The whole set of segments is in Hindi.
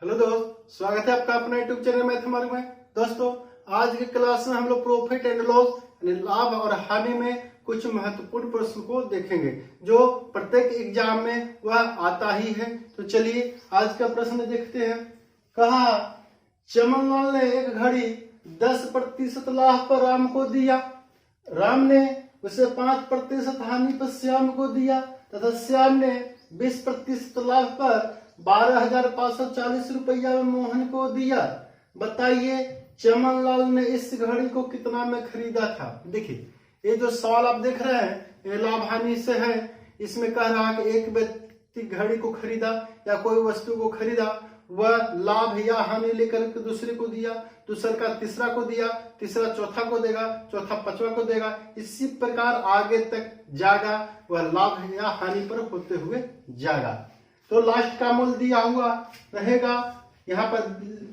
हेलो दोस्त, स्वागत है आपका अपना यूट्यूब चैनल मैथमेटिक्स में। दोस्तों, आज की क्लास में हम लोग प्रॉफिट एंड लॉस यानी लाभ और हानि में कुछ महत्वपूर्ण प्रश्न को देखेंगे जो प्रत्येक एग्जाम में वह आता ही है। तो चलिए आज का प्रश्न देखते हैं। कहा, चमनलाल ने एक घड़ी 10% लाभ पर राम को दिया। राम ने उसे 5% हानि पर श्याम को दिया तथा श्याम ने 20% लाभ पर 12,540 रुपया में मोहन को दिया। बताइए चमनलाल ने इस घड़ी को कितना में खरीदा था। देखिए, ये जो सवाल आप देख रहे हैं ये लाभ हानि से है। इसमें कह रहा है कि एक व्यक्ति घड़ी को खरीदा या कोई वस्तु को खरीदा, वह लाभ या हानि लेकर के दूसरे को दिया, दूसरे का तीसरा को दिया, तीसरा चौथा को देगा, चौथा पांचवा को देगा। इसी प्रकार आगे तक जाएगा, वह लाभ या हानि पर होते हुए जाएगा। तो लास्ट का मूल्य दिया हुआ रहेगा। यहाँ पर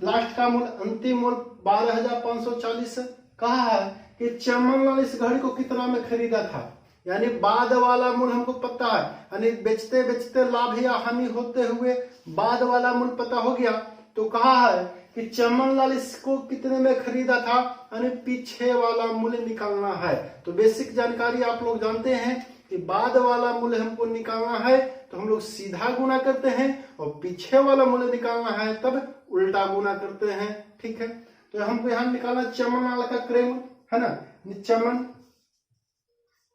लास्ट का मूल्य, अंतिम मूल्य 12,540 कहा है कि चमनलाल इस घड़ी को कितना में खरीदा था। यानी बाद वाला मूल्य हमको पता है, यानी बेचते बेचते लाभ या हानि होते हुए बाद वाला मूल्य पता हो गया। तो कहा है कि चमनलाल इसको कितने में खरीदा था, यानी पीछे वाला मूल्य निकालना है। तो बेसिक जानकारी आप लोग जानते हैं कि बाद वाला मूल्य हमको निकालना है तो हम लोग सीधा गुना करते हैं, और पीछे वाला मूल्य निकालना है तब उल्टा गुना करते हैं। ठीक है, तो हमको यहाँ निकालना चमनलाल का क्रय मूल्य है ना।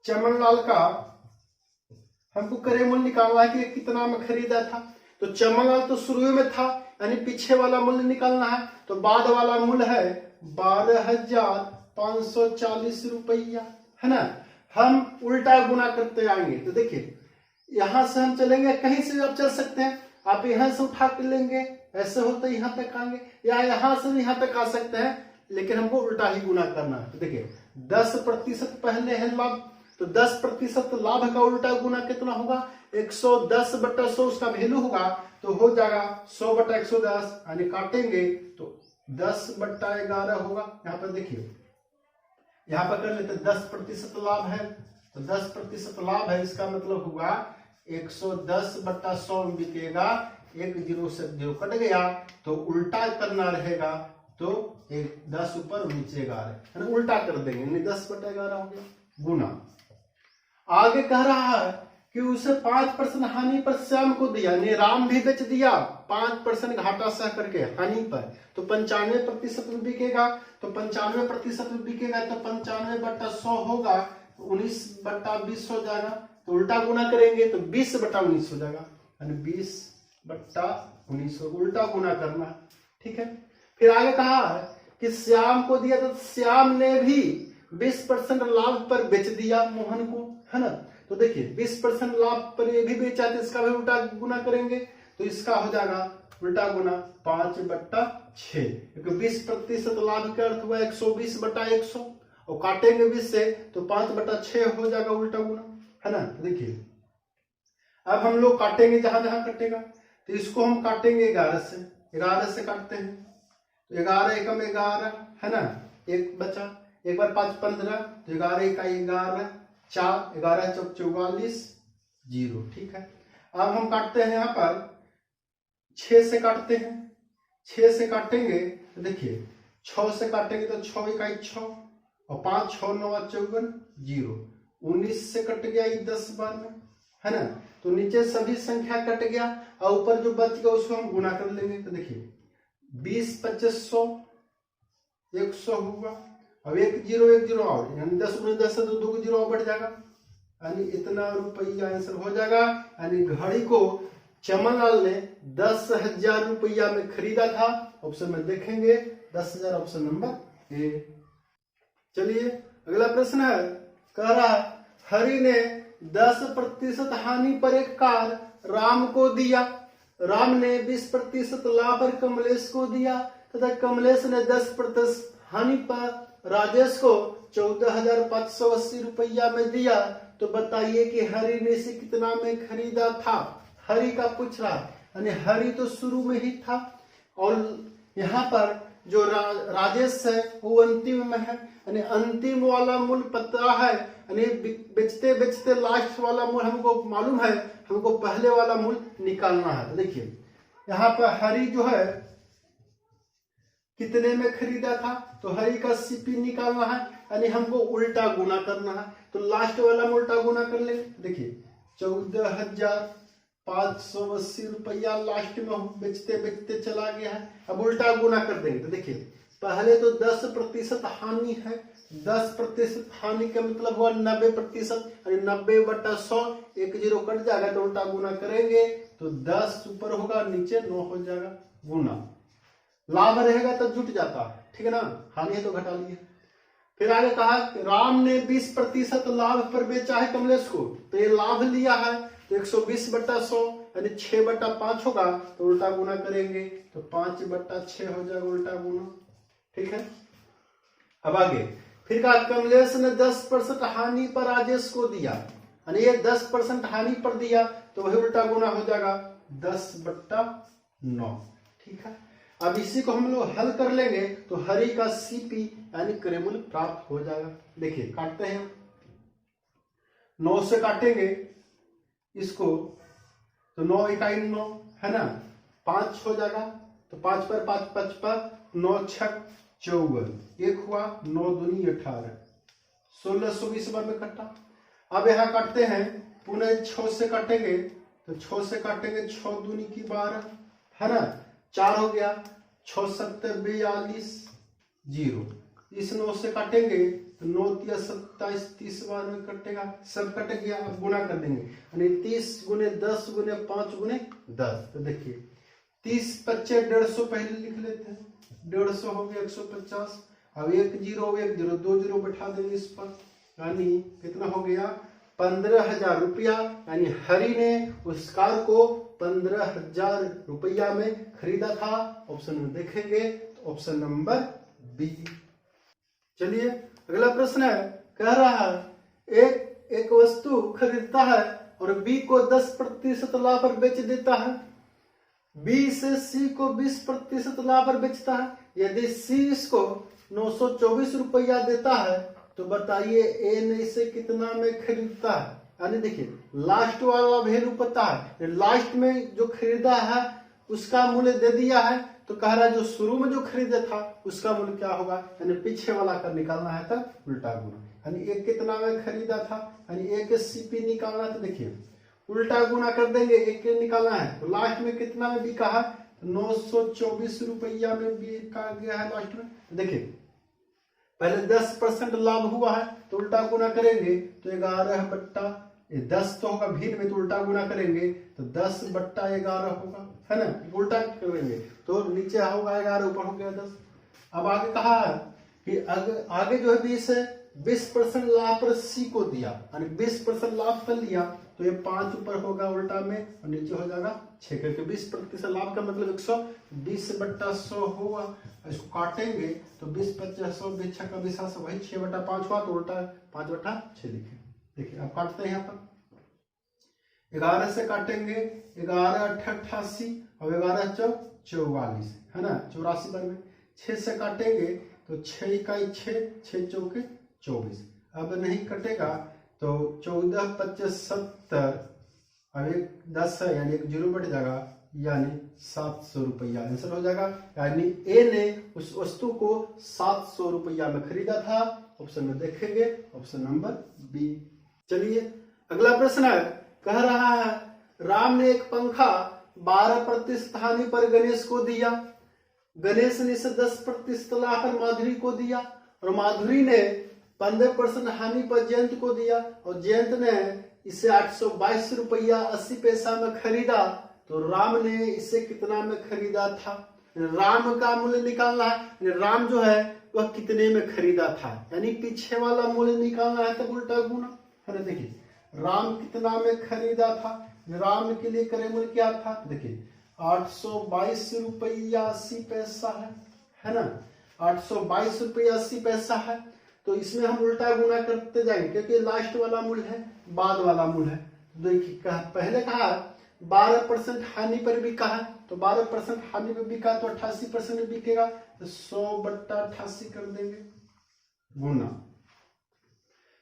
चमनलाल का हमको क्रय मूल्य निकालना है कि कितना में खरीदा था। तो चमनलाल तो शुरू में था, यानी पीछे वाला मूल्य निकालना है। तो बाद वाला मूल्य है 12,540 रुपया, है ना। हम उल्टा गुना करते आएंगे। तो देखिए, यहां से हम चलेंगे, कहीं से भी आप चल सकते हैं। आप यहां से उठा कर लेंगे, ऐसे होते यहां तक आएंगे, या यहां से भी यहां तक आ सकते हैं, लेकिन हमको उल्टा ही गुना करना है। तो देखिए 10% पहले है लाभ, तो 10% लाभ का उल्टा गुना कितना होगा, 110/100 उसका वैल्यू होगा। तो हो जाएगा 100/110, यानी काटेंगे तो 10/11 होगा। यहाँ पर देखिए, यहाँ पर कर लेते 10% लाभ है, तो 10% लाभ है, इसका मतलब हुआ 110/100 बिकेगा। 1 0 से 0 कट गया, तो उल्टा करना रहेगा। तो 10 ऊपर नीचे 11, है ना, उल्टा कर देंगे, यानी 10/11 हो गया गुना। आगे कह रहा है कि उसे 5% हानि पर श्याम को दिया, यानी राम भी बेच दिया 5% घाटा सह करके हानि पर। तो 95% में बिकेगा, तो 95% में बिकेगा तो 95/100 होगा, 19/20 हो जाएगा। तो उल्टा गुना करेंगे तो 20/19 हो जाएगा, यानी 20/19 उल्टा गुना करना। ठीक है, फिर आगे कहा है कि श्याम को दिया, तो श्याम ने भी 20% लाभ पर बेच दिया मोहन को, है ना। तो देखिए 20% लाभ पर ये भी बेचा, तो इसका भी उल्टा गुना करेंगे। तो इसका हो जाएगा उल्टा गुना 5/6, क्योंकि 20% लाभ का अर्थ हुआ 120/100, और काटेंगे 20 से तो 5/6 हो जाएगा उल्टा गुना, है ना। तो देखिए अब हम लोग काटेंगे, जहां जहां कटेगा, तो इसको हम काटेंगे 11 से काटते हैं। तो 11 एकम 11, है ना, एक बचा, एक बार 5 15, तो 11 का 11, 4 11 चौक 44 0। ठीक है, अब हम काटते हैं, यहाँ पर 6 से काटते हैं। 6 से काटेंगे तो देखिए 6 से काटेंगे तो 6 इकाई 6, और 5 6 9 54 0। 19 से कट गया 10 बार में, है ना। तो नीचे सभी संख्या कट गया, और ऊपर जो बच गया उसको हम गुना कर लेंगे। तो देखिए 20 2500 100 हुआ, अब 1 0 1 0 और, यानी 10 10 से 2 0 और बढ़ जाएगा, यानी इतना रुपया आंसर हो जाएगा। यानी घड़ी को चमनलाल ने 10,000 रुपया में खरीदा था। ऑप्शन में देखेंगे 10,000, ऑप्शन नंबर ए। चलिए अगला प्रश्न है, कह रहा है हरि ने 10% हानि पर एक कार राम को दिया। राम ने 20% लाभ पर कमलेश को दिया तथा कमलेश ने 10% हानि पर राजेश को 14,580 रुपया में दिया। तो बताइए कि हरि ने इसे कितना में खरीदा था। हरि का पूछ रहा है, यानी हरि तो शुरू में ही था, और यहाँ पर जो राजेश है वो अंतिम में है, यानी अंतिम वाला मूल्य पता है, यानी बेचते बेचते लास्ट वाला मूल्य हमको मालूम है, हमको पहले वाला मूल्य निकालना है। देखिए यहाँ पर हरी जो है कितने में खरीदा था, तो हरी का सीपी निकालना है, यानी हमको उल्टा गुना करना है। तो लास्ट वाला में उल्टा गुना कर लेंगे। देखिए 14,580 रुपया लास्ट में बेचते बेचते चला गया है। अब उल्टा गुना कर देंगे। तो देखिए पहले तो 10% हानि है, 10% हानि का मतलब हुआ 90%, 90/100, 10 कट जाएगा तो उल्टा गुना करेंगे तो 10 ऊपर होगा, नीचे 9 हो जाएगा गुना। लाभ रहेगा तब जुट जाता है, ठीक है ना, हानि है तो घटा लिए। फिर आगे कहा राम ने 20% लाभ पर बेचा है कमलेश को, तो ये लाभ लिया है तो 120/100 यानी 6/5 होगा, तो उल्टा गुना करेंगे तो 5/6 हो जाएगा उल्टा गुना, ठीक है। अब आगे फिर कहा कमलेश ने 10% हानि पर राजेश को दिया, यानी ये 10% हानि पर दिया तो वही उल्टा गुना हो जाएगा 10/9, ठीक है। अब इसी को हम लोग हल कर लेंगे तो हरि का सीपी यानी क्रयमूल्य प्राप्त हो जाएगा। देखिए काटते हैं, 9 से काटेंगे इसको तो 9 इकाई 9 है ना, 5 हो जाएगा तो 5 पर 5 5 पर 9 6 54, एक हुआ 9 दूनी 18, 1620 बार में कटा। अब यहाँ काटते हैं पुनः 6 से काटेंगे तो 6 से काटेंगे 6 दूनी की 12 है ना, 4 हो गया, 6 7 42 0। इस 9 से काटेंगे तो 9 3 27 30 बार में कटेगा, सब कट गया। अब गुना कर देंगे यानी 30 गुने 10 गुने 5 गुने 10, तो देखिए 30 25 150 पहले लिख लेते हैं, 150 हो गया 150। अब 1 0 1 0 2 0 बैठा देंगे इस पर, यानी कितना हो गया 15,000 रुपया, यानी हरि ने उस कार को 15,000 रुपया में खरीदा था। ऑप्शन में देखेंगे तो ऑप्शन नंबर बी। चलिए अगला प्रश्न है, कह रहा है एक वस्तु खरीदता है और बी को 10% लाभ पर बेच देता है, बी से सी को 20% लाभ पर बेचता है। यदि सी इसको 924 रुपया देता है तो बताइए ए ने इसे कितना में खरीदता है। यानी देखिए लास्ट वाला वैल्यू पता है, लास्ट में जो खरीदा है उसका मूल्य दे दिया है, तो कह रहा है जो शुरू में जो खरीदा था उसका मूल्य क्या होगा, यानी पीछे वाला का निकालना है तब उल्टा गुना। यानी एक कितना में खरीदा था, यानी एक सीपी निकालना है, तो देखिए उल्टा गुना कर देंगे, एक निकालना है तो लास्ट में कितना में बिका है 924 रुपया में बिका गया है लास्ट में। देखिए पहले 10% लाभ हुआ है तो उल्टा गुना करेंगे तो 11/10 तो होगा, भिन्न में तो उल्टा गुना करेंगे तो 10/11 होगा, है ना, उल्टा करेंगे तो नीचे होगा 11 ऊपर हो गया 10। अब आगे कहा है कि आगे जो है 20% लाभ पर सी को दिया, यानी 20% लाभ पर लिया तो ये 5 ऊपर होगा उल्टा में और नीचे हो जाएगा 6, क्योंकि 20% लाभ का मतलब 120/100 होगा। इसको काटेंगे तो 20/100 6 का 20 वही 6/5 हुआ, तो उल्टा 5/6 लिखे। देखिए अब काटते हैं यहाँ पर 11 से काटेंगे 11 8 88 और 11 44 है ना, 84 बार में। 6 से काटेंगे तो 6 इकाई 6 6 चौके 24। अब नहीं कटेगा तो 14 25 70, अब एक 10 है यानी एक 0 बढ़ जाएगा, यानी 700 रुपया आंसर हो जाएगा। यानी ए ने उस वस्तु को 700 रुपया में खरीदा था। ऑप्शन में देखेंगे ऑप्शन नंबर बी। चलिए अगला प्रश्न है, कह रहा है राम ने एक पंखा 12% हानि पर गणेश को दिया, गणेश ने इसे 10% लाभ पर माधुरी को दिया और माधुरी ने 15% हानि पर जयंत को दिया और जयंत ने इसे 822 रुपया 80 पैसा में खरीदा, तो राम ने इसे कितना में खरीदा था। राम का मूल्य निकालना है, राम जो है वह कितने में खरीदा था, यानी पीछे वाला मूल्य निकालना है तब उल्टा गुना, है ना। देखिए राम कितना में खरीदा था, राम के लिए क्रय मूल्य क्या था, देखिए 822 रुपया 80 पैसा है ना, 822 रुपया 80 पैसा है। तो इसमें हम उल्टा गुना करते जाएंगे क्योंकि लास्ट वाला मूल्य है, बाद वाला मूल्य है। देखिए पहले कहा 12% हानि पर बिका है, तो 12% हानि पर बिका तो 88% में बिकेगा, तो 100/88 कर देंगे गुना।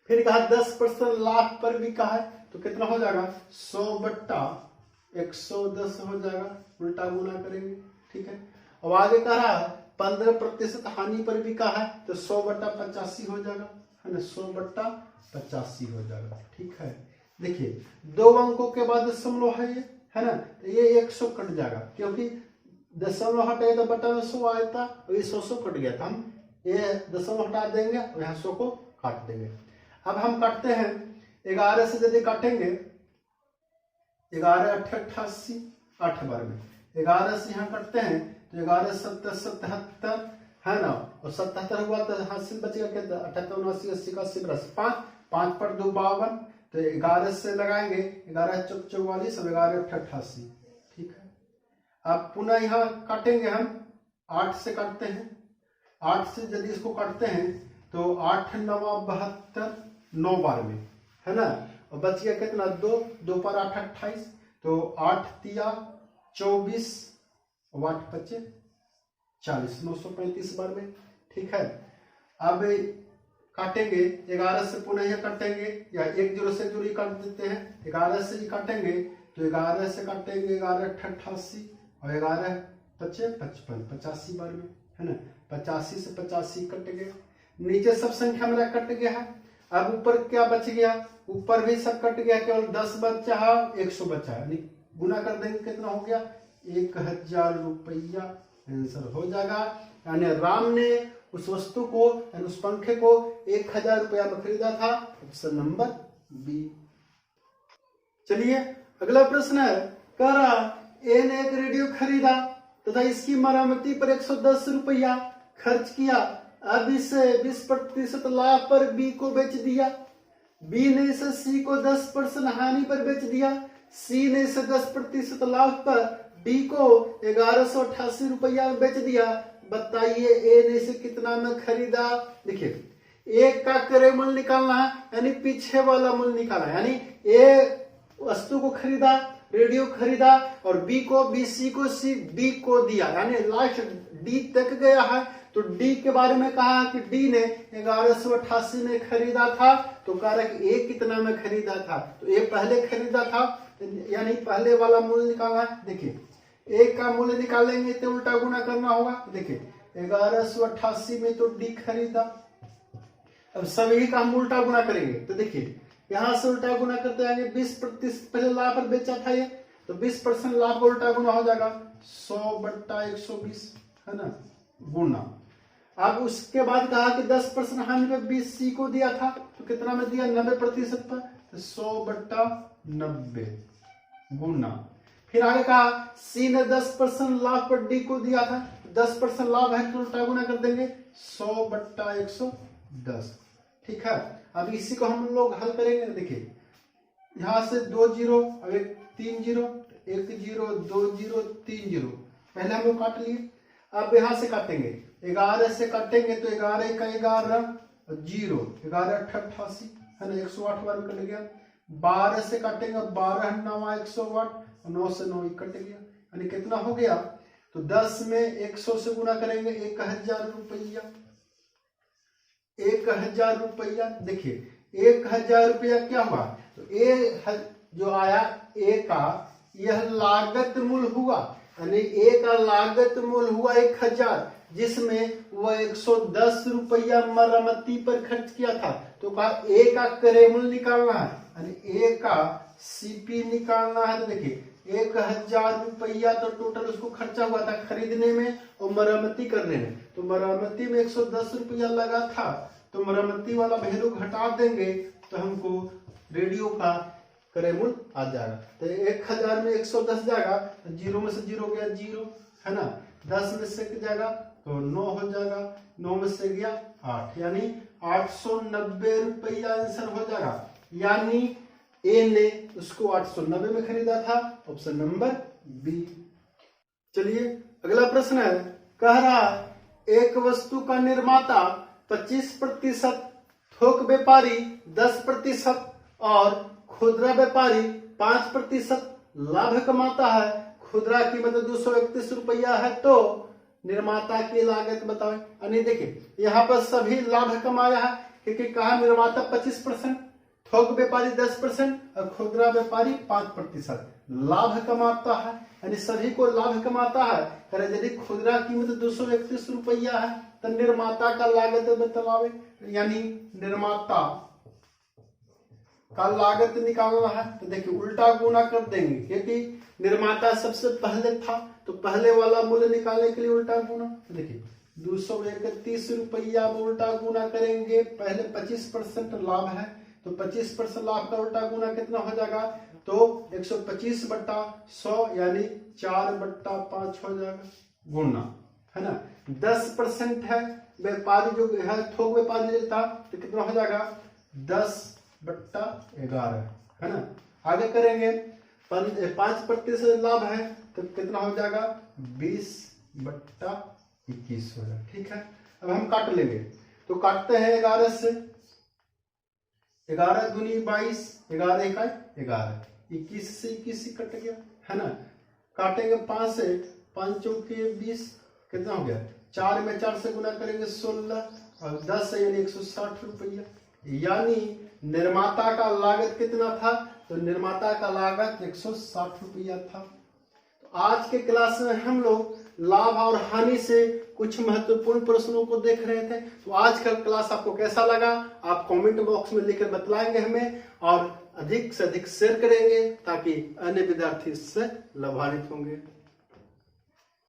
फिर कहा 10% लाभ पर बिका है तो कितना हो जाएगा 100/110 हो जाएगा, उल्टा गुना करेंगे, ठीक है। अब आगे कह रहा है 15% हानि पर बिका है, तो 100/85 हो जाएगा, है ना, 100/85 हो जाएगा, ठीक है। देखिए 2 अंकों के बाद दशमलव है ये, है ना, तो ये 100 कट जाएगा, क्योंकि दशमलव हटाए तो बटा में 100 आया था, और ये 100 कट गया था, हम ये दशमलव हटा देंगे और यहाँ 100 को काट देंगे। अब हम काटते हैं 11 से, यदि काटेंगे 11 8 88, 8 बार में 11 से यहाँ काटते हैं तो 11 7 77, है ना, और 77 हुआ तो हासिल बचेगा क्या, 78 79 80 81 82, 5 पर 2 52, तो 11 से लगाएंगे 11 चौक 44 और 11 8 88, ठीक है। अब पुनः यहाँ काटेंगे हम 8 से काटते हैं, 8 से यदि इसको काटते हैं तो 8 9 72, 9 बार में, है ना, और बच गया कितना 2 पर 8 28, तो 8 तिया 24 और 8 5 40, 935 बार में, ठीक है। अब काटेंगे 11 से, पुनः यह काटेंगे, या 1 0 से दूरी काट देते हैं, 11 से ही काटेंगे तो 11 से काटेंगे 11 88 और 11 5 55, 85 बार में, है ना, 85 से 85 कट गए। नीचे सब संख्या मेरा कट गया है। अब ऊपर क्या बच गया, ऊपर भी सब कट गया, केवल 10 बचा है, 100 बचा है, गुना कर देंगे कितना हो गया 1000 रुपया आंसर हो जाएगा। यानी राम ने उस वस्तु को, यानी उस पंखे को 1000 रुपया में खरीदा था, ऑप्शन नंबर बी। चलिए अगला प्रश्न है, कह रहा ए ने एक रेडियो खरीदा तथा इसकी मरम्मती पर 110 रुपया खर्च किया। अब इसे 20% लाभ पर बी को बेच दिया। बी ने इसे सी को 10% हानि पर बेच दिया। सी ने इसे 10% लाभ पर डी को 1188 रुपया में बेच दिया। बताइए ए ने इसे कितना में खरीदा। देखिए एक का क्रय मूल्य निकालना है, यानी पीछे वाला मूल्य निकालना है, यानी ए वस्तु को खरीदा, रेडियो खरीदा और बी को, बी सी को, सी डी को दिया, यानी लास्ट डी तक गया है। तो डी के बारे में कहा कि डी ने 1188 में खरीदा था, तो कह रहा है कि ए कितना में खरीदा था, तो ए पहले खरीदा था, यानी पहले वाला मूल्य निकालना है। देखिए एक का मूल्य निकालेंगे तो उल्टा गुना करना होगा। देखिए 1188 में तो डी खरीदा, अब सभी का हम उल्टा गुना करेंगे, तो देखिए यहां से उल्टा गुना करते आएंगे, 20% पहले लाभ पर बेचा था ये, तो 20% लाभ का उल्टा गुना हो जाएगा 100/120, है ना, गुना। अब उसके बाद कहा कि 10% हानि पे 20 सी को दिया था, तो कितना में दिया 90% पर, तो 100/90 गुना। फिर आगे कहा सी ने 10% लाभ पर डी को दिया था, 10% लाभ है तो उल्टा गुना कर देंगे 100/110, ठीक है। अब इसी को हम लोग हल करेंगे। देखिए यहां से 2 0, अब एक 3 0, 1 0 2 0 3 0, पहले हम लोग काट लिए। अब यहां से काटेंगे 11 से काटेंगे तो 11 का 11 0, 11 88, है ना, 108 बार में कट गया। 12 से काटेंगे 12 9 108, 9 से 9 कट गया, यानी कितना हो गया, तो 10 में 100 से गुना करेंगे 1000 रुपया, 1000 रुपया। देखिए 1000 रुपया क्या हुआ, तो ए जो आया ए का यह लागत मूल्य हुआ, यानी ए का लागत मूल्य हुआ 1000, जिसमें वह 110 रुपया मरम्मती पर खर्च किया था। तो कहा ए का क्रय मूल्य निकालना है, यानी ए का सीपी निकालना है। तो देखिए 1000 रुपया तो टोटल उसको खर्चा हुआ था खरीदने में और मरम्मती करने में, तो मरम्मती में 110 रुपया लगा था, तो मरम्मती वाला वैल्यू घटा देंगे तो हमको रेडियो का क्रय मूल्य आ जाएगा। तो 1000 में 110 जाएगा, तो 0 में से 0 गया 0, है ना, 10 में से जाएगा तो 9 हो जाएगा, 9 में से गया 8, यानी 890 रुपया आंसर हो जाएगा। यानी ए ने उसको 890 में खरीदा था, ऑप्शन नंबर बी। चलिए अगला प्रश्न है, कह रहा एक वस्तु का निर्माता 25%, थोक व्यापारी 10% और खुदरा व्यापारी 5% लाभ कमाता है। खुदरा कीमत 231 रुपया है, तो निर्माता की लागत बताओ। यानी देखिए यहाँ पर सभी लाभ कमाया है, क्योंकि कहा निर्माता 25%, थोक व्यापारी 10% और खुदरा व्यापारी 5% लाभ कमाता है, यानी सभी को लाभ कमाता है। करे यदि खुदरा कीमत 231 रुपया है तो निर्माता का लागत बतलावे, यानी निर्माता का लागत निकालना है। तो देखिए उल्टा गुना कर देंगे, क्योंकि निर्माता सबसे पहले था तो पहले वाला मूल्य निकालने के लिए उल्टा गुना। तो देखिए 231 रुपया में उल्टा गुना करेंगे, पहले 25% लाभ है तो 25% लाभ का उल्टा गुना कितना हो जाएगा, तो 125/100 यानी 4/5 हो जाएगा गुना, है ना। 10% है व्यापारी जो है थोक व्यापारी था तो कितना हो जाएगा 10/11, है ना। आगे करेंगे 5% लाभ है तो कितना हो जाएगा 20/21 हो जाएगा, ठीक है। अब हम काट लेंगे, तो काटते हैं 11 से, 11 दूनी 22, 11 इकाई 11, 21 से 21 कट गया, है ना। काटेंगे 5 से, 5 चौके 20, कितना हो गया 4 में 4 से गुना करेंगे 16 और 10 से यानी 160 रुपया, यानी निर्माता का लागत कितना था, तो निर्माता का लागत 160 रुपया था। तो आज के क्लास में हम लोग लाभ और हानि से कुछ महत्वपूर्ण प्रश्नों को देख रहे थे। तो आज का क्लास आपको कैसा लगा आप कमेंट बॉक्स में लिखकर बतलाएंगे हमें, और अधिक से अधिक शेयर करेंगे ताकि अन्य विद्यार्थी इससे लाभान्वित होंगे।